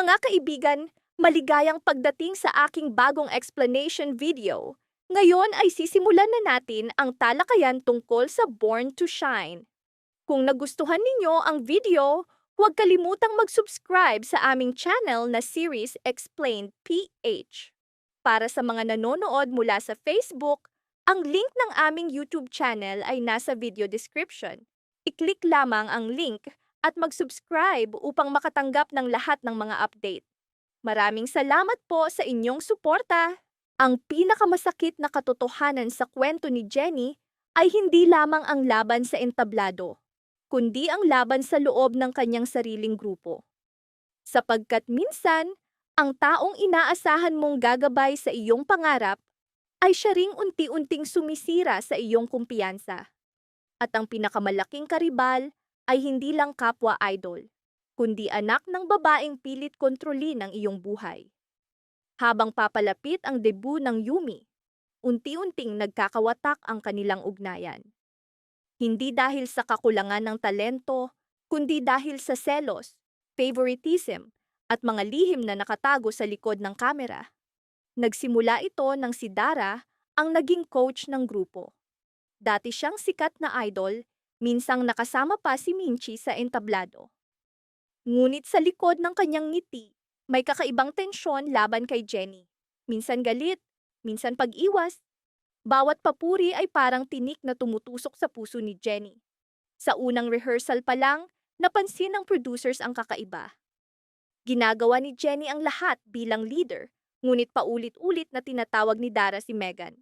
Mga kaibigan, maligayang pagdating sa aking bagong explanation video. Ngayon ay sisimulan na natin ang talakayan tungkol sa Born to Shine. Kung nagustuhan ninyo ang video, huwag kalimutang mag-subscribe sa aming channel na Series Explained PH. Para sa mga nanonood mula sa Facebook, ang link ng aming YouTube channel ay nasa video description. I-click lamang ang link at mag-subscribe upang makatanggap ng lahat ng mga update. Maraming salamat po sa inyong suporta! Ang pinakamasakit na katotohanan sa kwento ni Jenny ay hindi lamang ang laban sa entablado, kundi ang laban sa loob ng kanyang sariling grupo. Sapagkat minsan, ang taong inaasahan mong gagabay sa iyong pangarap ay siya ring unti-unting sumisira sa iyong kumpiyansa. At ang pinakamalaking karibal ay hindi lang kapwa idol, kundi anak ng babaeng pilit kontrolin ang iyong buhay. Habang papalapit ang debut ng Yumi, unti-unting nagkakawatak ang kanilang ugnayan. Hindi dahil sa kakulangan ng talento, kundi dahil sa selos, favoritism, at mga lihim na nakatago sa likod ng kamera. Nagsimula ito nang si Dara ang naging coach ng grupo. Dati siyang sikat na idol, minsang nakasama pa si Minchi sa entablado. Ngunit sa likod ng kanyang ngiti, may kakaibang tensyon laban kay Jenny. Minsan galit, minsan pag-iwas. Bawat papuri ay parang tinik na tumutusok sa puso ni Jenny. Sa unang rehearsal pa lang, napansin ng producers ang kakaiba. Ginagawa ni Jenny ang lahat bilang leader, ngunit paulit-ulit na tinatawag ni Dara si Megan.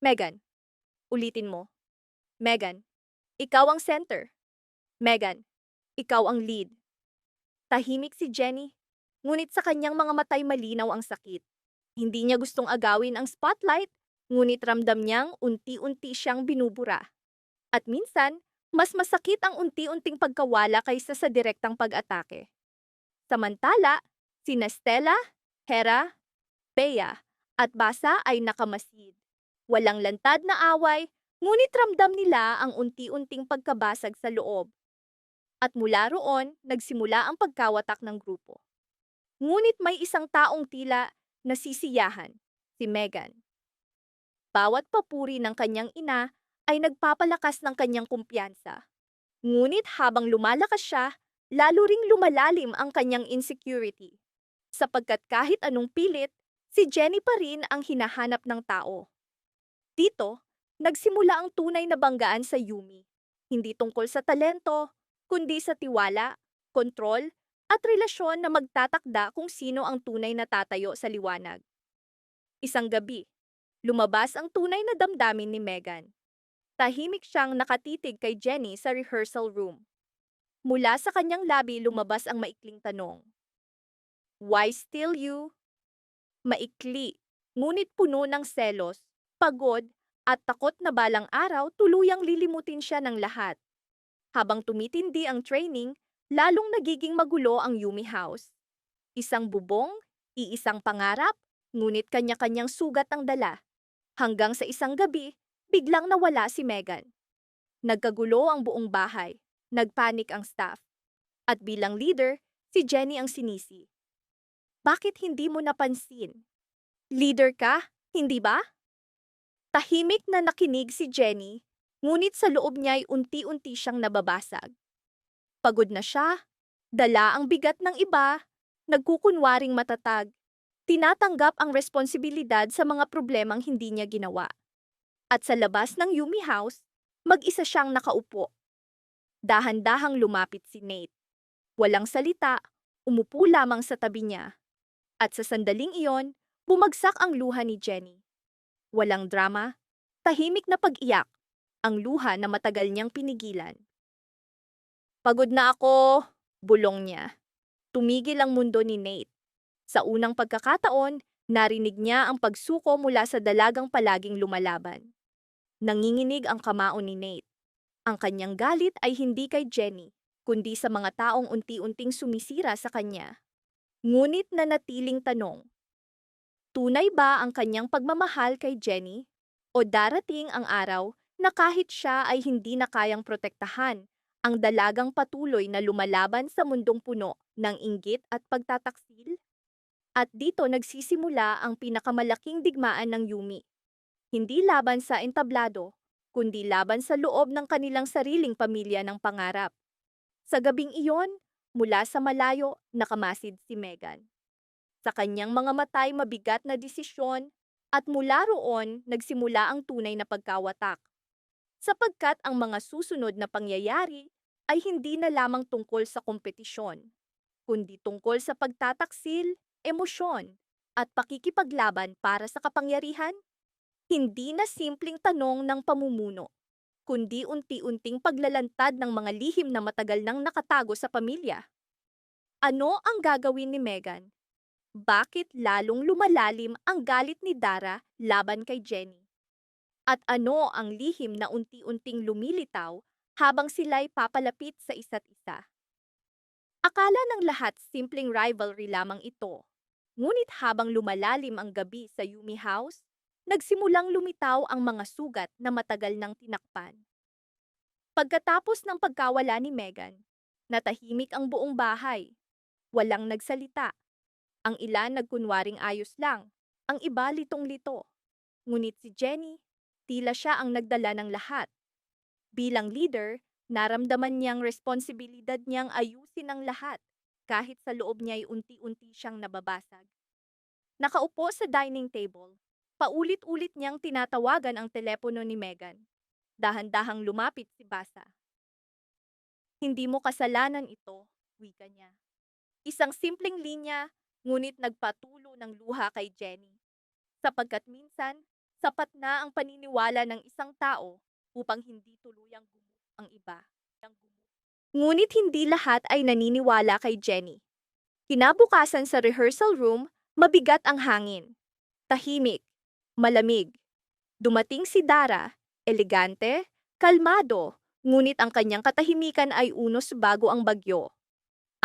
Megan, ulitin mo. Megan, ikaw ang center. Megan, ikaw ang lead. Tahimik si Jenny, ngunit sa kanyang mga matay malinaw ang sakit. Hindi niya gustong agawin ang spotlight, ngunit ramdam niyang unti-unti siyang binubura. At minsan, mas masakit ang unti-unting pagkawala kaysa sa direktang pag-atake. Samantala, sina Stella, Hera, Bea, at Basa ay nakamasid. Walang lantad na away, ngunit ramdam nila ang unti-unting pagkabasag sa loob. At mula roon, nagsimula ang pagkawatak ng grupo. Ngunit may isang taong tila nasisiyahan, si Megan. Bawat papuri ng kanyang ina ay nagpapalakas ng kanyang kumpiyansa. Ngunit habang lumalakas siya, lalo ring lumalalim ang kanyang insecurity. Sapagkat kahit anong pilit, si Jenny pa rin ang hinahanap ng tao. Dito, nagsimula ang tunay na banggaan sa Yumi. Hindi tungkol sa talento, kundi sa tiwala, kontrol, at relasyon na magtatakda kung sino ang tunay na tatayo sa liwanag. Isang gabi, lumabas ang tunay na damdamin ni Megan. Tahimik siyang nakatitig kay Jenny sa rehearsal room. Mula sa kanyang labi lumabas ang maikling tanong. Why still you? Maikli, ngunit puno ng selos, pagod, at takot na balang araw tuluyang lilimutin siya ng lahat. Habang tumitindi ang training, lalong nagiging magulo ang Yumi House. Isang bubong, iisang pangarap, ngunit kanya-kanyang sugat ang dala. Hanggang sa isang gabi, biglang nawala si Megan. Nagkagulo ang buong bahay, nagpanik ang staff. At bilang leader, si Jenny ang sinisi. Bakit hindi mo napansin? Leader ka, hindi ba? Tahimik na nakinig si Jenny, ngunit sa loob niya ay unti-unti siyang nababasag. Pagod na siya, dala ang bigat ng iba, nagkukunwaring matatag, tinatanggap ang responsibilidad sa mga problemang hindi niya ginawa. At sa labas ng Yumi House, mag-isa siyang nakaupo. Dahan-dahang lumapit si Nate. Walang salita, umupo lamang sa tabi niya. At sa sandaling iyon, bumagsak ang luha ni Jenny. Walang drama, tahimik na pag-iyak, ang luha na matagal niyang pinigilan. Pagod na ako, bulong niya. Tumigil ang mundo ni Nate. Sa unang pagkakataon, narinig niya ang pagsuko mula sa dalagang palaging lumalaban. Nanginginig ang kamao ni Nate. Ang kanyang galit ay hindi kay Jenny, kundi sa mga taong unti-unting sumisira sa kanya. Ngunit nanatiling tanong, tunay ba ang kanyang pagmamahal kay Jenny? O darating ang araw na kahit siya ay hindi na kayang protektahan, Ang dalagang patuloy na lumalaban sa mundong puno ng inggit at pagtataksil. At dito nagsisimula ang pinakamalaking digmaan ng Yumi. Hindi laban sa entablado, kundi laban sa loob ng kanilang sariling pamilya ng pangarap. Sa gabing iyon, mula sa malayo, nakamasid si Megan. Sa kanyang mga matay mabigat na desisyon, at mula roon nagsimula ang tunay na pagkawatak. Sapagkat ang mga susunod na pangyayari ay hindi na lamang tungkol sa kompetisyon, kundi tungkol sa pagtataksil, emosyon, at pakikipaglaban para sa kapangyarihan. Hindi na simpleng tanong ng pamumuno, kundi unti-unting paglalantad ng mga lihim na matagal nang nakatago sa pamilya. Ano ang gagawin ni Megan? Bakit lalong lumalalim ang galit ni Dara laban kay Jenny? At ano ang lihim na unti-unting lumilitaw habang sila'y papalapit sa isa't isa? Akala ng lahat simpleng rivalry lamang ito. Ngunit habang lumalalim ang gabi sa Yumi House, nagsimulang lumitaw ang mga sugat na matagal nang tinakpan. Pagkatapos ng pagkawala ni Megan, natahimik ang buong bahay. Walang nagsalita. Ang ilan nagkunwaring ayos lang, ang iba litong-lito. Ngunit si Jenny, tila siya ang nagdala ng lahat. Bilang leader, naramdaman niyang responsibilidad niyang ayusin ang lahat, kahit sa loob niya ay unti-unti siyang nababasag. Nakaupo sa dining table, paulit-ulit niyang tinatawagan ang telepono ni Megan. Dahan-dahang lumapit si Basa. Hindi mo kasalanan ito, wika niya. Isang simpleng linya, ngunit nagpatulo ng luha kay Jenny. Sapagkat minsan, sapat na ang paniniwala ng isang tao upang hindi tuluyang gumug ang iba. Ngunit hindi lahat ay naniniwala kay Jenny. Kinabukasan sa rehearsal room, mabigat ang hangin. Tahimik, malamig. Dumating si Dara, elegante, kalmado, ngunit ang kanyang katahimikan ay unos bago ang bagyo.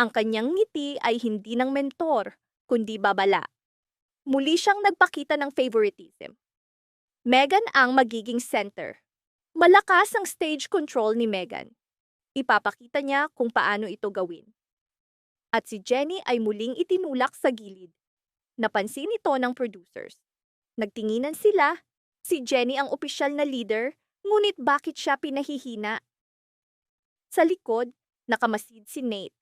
Ang kanyang ngiti ay hindi ng mentor, kundi babala. Muli siyang nagpakita ng favoritism. Megan ang magiging center. Malakas ang stage control ni Megan. Ipapakita niya kung paano ito gawin. At si Jenny ay muling itinulak sa gilid. Napansin ito ng producers. Nagtinginan sila. Si Jenny ang opisyal na leader, ngunit bakit siya pinahihina? Sa likod, nakamasid si Nate.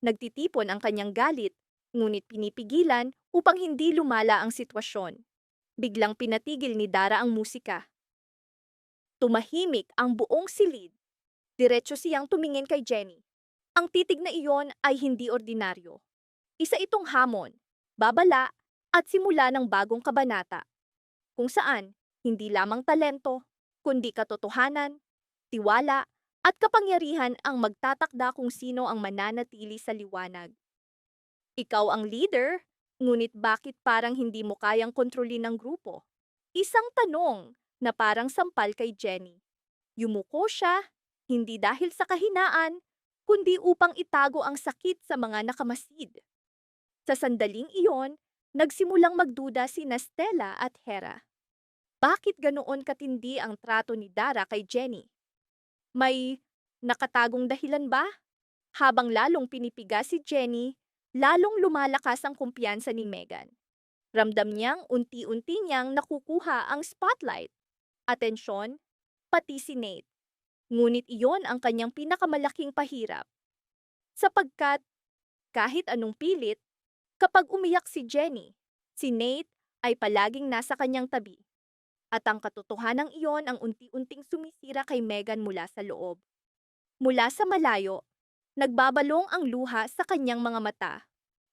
Nagtitipon ang kanyang galit, ngunit pinipigilan upang hindi lumala ang sitwasyon. Biglang pinatigil ni Dara ang musika. Tumahimik ang buong silid. Diretso siyang tumingin kay Jenny. Ang titig na iyon ay hindi ordinaryo. Isa itong hamon, babala, at simula ng bagong kabanata. Kung saan, hindi lamang talento, kundi katotohanan, tiwala, at kapangyarihan ang magtatakda kung sino ang mananatili sa liwanag. Ikaw ang leader, ngunit bakit parang hindi mo kayang kontrolin ng grupo? Isang tanong na parang sampal kay Jenny. Yumuko siya, hindi dahil sa kahinaan, kundi upang itago ang sakit sa mga nakamasid. Sa sandaling iyon, nagsimulang magduda sina Stella at Hera. Bakit ganoon katindi ang trato ni Dara kay Jenny? May nakatagong dahilan ba? Habang lalong pinipiga si Jenny, lalong lumalakas ang kumpiyansa ni Megan. Ramdam niyang unti-unti niyang nakukuha ang spotlight, atensyon, pati si Nate. Ngunit iyon ang kanyang pinakamalaking pahirap. Sapagkat, kahit anong pilit, kapag umiyak si Jenny, si Nate ay palaging nasa kanyang tabi. At ang katotohanan iyon ang unti-unting sumisira kay Megan mula sa loob. Mula sa malayo, nagbabalong ang luha sa kanyang mga mata,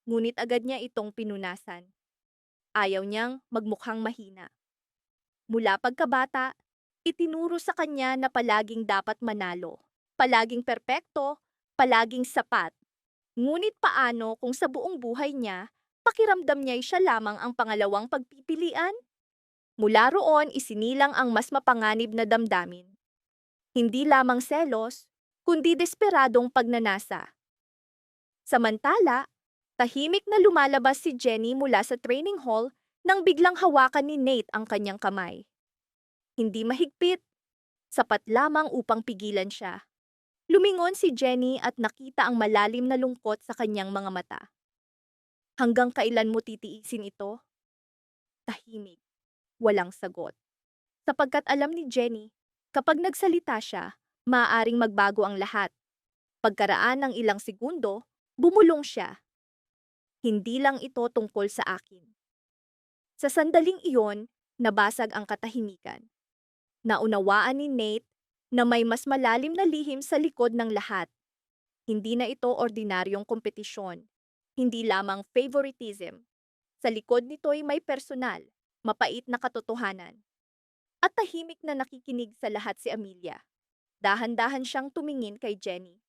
ngunit agad niya itong pinunasan. Ayaw niyang magmukhang mahina. Mula pagkabata, itinuro sa kanya na palaging dapat manalo, palaging perpekto, palaging sapat. Ngunit paano kung sa buong buhay niya, pakiramdam niya'y siya lamang ang pangalawang pagpipilian? Mula roon isinilang ang mas mapanganib na damdamin. Hindi lamang selos, kundi desperadong pagnanasa. Samantala, tahimik na lumalabas si Jenny mula sa training hall nang biglang hawakan ni Nate ang kanyang kamay. Hindi mahigpit, sapat lamang upang pigilan siya. Lumingon si Jenny at nakita ang malalim na lungkot sa kanyang mga mata. Hanggang kailan mo titiisin ito? Tahimik, walang sagot. Sapagkat alam ni Jenny, kapag nagsalita siya, maaaring magbago ang lahat. Pagkaraan ng ilang segundo, bumulong siya. Hindi lang ito tungkol sa akin. Sa sandaling iyon, nabasag ang katahimikan. Naunawaan ni Nate na may mas malalim na lihim sa likod ng lahat. Hindi na ito ordinaryong kompetisyon. Hindi lamang favoritism. Sa likod nito'y may personal, mapait na katotohanan. At tahimik na nakikinig sa lahat si Amelia. Dahan-dahan siyang tumingin kay Jenny.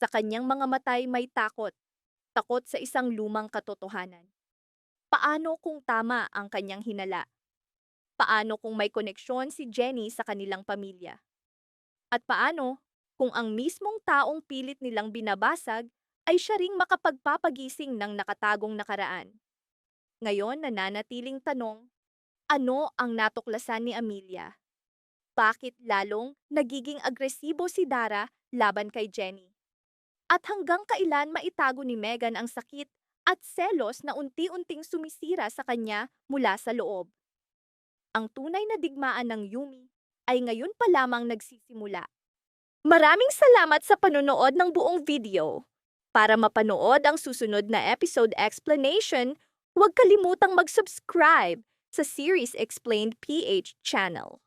Sa kanyang mga matay may takot. Takot sa isang lumang katotohanan. Paano kung tama ang kanyang hinala? Paano kung may koneksyon si Jenny sa kanilang pamilya? At paano kung ang mismong taong pilit nilang binabasag ay siya ring makapagpapagising ng nakatagong nakaraan? Ngayon nananatiling tanong, ano ang natuklasan ni Amelia? Bakit lalong nagiging agresibo si Dara laban kay Jenny? At hanggang kailan maitago ni Megan ang sakit at selos na unti-unting sumisira sa kanya mula sa loob? Ang tunay na digmaan ng Yumi ay ngayon pa lamang nagsisimula. Maraming salamat sa panonood ng buong video. Para mapanood ang susunod na episode explanation, huwag kalimutang mag-subscribe sa Series Explained PH channel.